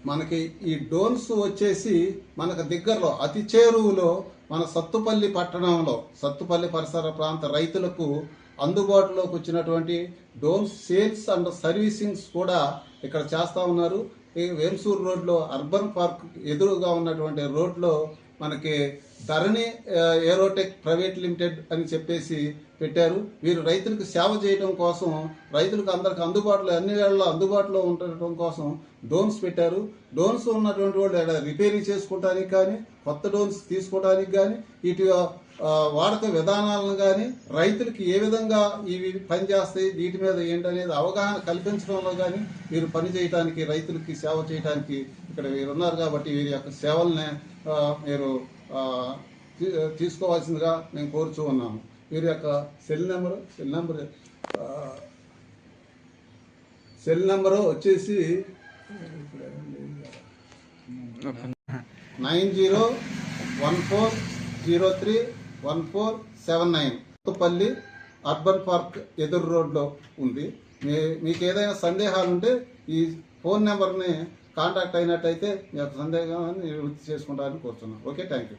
మనకి ఈ డ్రోన్స్ వచ్చేసి మనకు దగ్గరలో అతి చేరువలో మన సత్తుపల్లి పట్టణంలో సత్తుపల్లి పరిసర ప్రాంత రైతులకు అందుబాటులోకి వచ్చినటువంటి డ్రోన్ సేల్స్ అండ్ సర్వీసింగ్స్ కూడా ఇక్కడ చేస్తూ ఉన్నారు. ఈ వేంసూరు రోడ్లో అర్బన్ పార్క్ ఎదురుగా ఉన్నటువంటి రోడ్లో మనకి ధరణి ఏరోటెక్ ప్రైవేట్ లిమిటెడ్ అని చెప్పేసి పెట్టారు. వీరు రైతులకు సేవ చేయడం కోసం, రైతులకు అందరికి అందుబాటులో అన్ని వేళల్లో అందుబాటులో ఉండటం కోసం డ్రోన్స్ పెట్టారు. డ్రోన్స్ ఉన్నటువంటి వాళ్ళు రిపేరింగ్ చేసుకోవడానికి కానీ, కొత్త డ్రోన్స్ తీసుకోవడానికి కానీ, వీటి వాడక విధానాలను కానీ, రైతులకి ఏ విధంగా ఇవి పనిచేస్తాయి, వీటి మీద ఏంటనేది అవగాహన కల్పించడంలో కానీ వీరు పని చేయడానికి, రైతులకి సేవ చేయడానికి ఇక్కడ వీరు ఉన్నారు. కాబట్టి వీరి యొక్క సేవల్ని మీరు తీసుకోవాల్సిందిగా మేము కోరుచూ ఉన్నాము. వీరి యొక్క సెల్ నెంబరు వచ్చేసి 9014031479 కొత్తపల్లి అర్బన్ పార్క్ ఎదురు రోడ్లో ఉంది. మీకు ఏదైనా సందేహాలు ఉంటే ఈ ఫోన్ నెంబర్ని కాంటాక్ట్ అయినట్టయితే మీ యొక్క సందేహాన్ని నివృత్తి చేసుకుంటారని కోరుతున్నాను. Okay, thank you.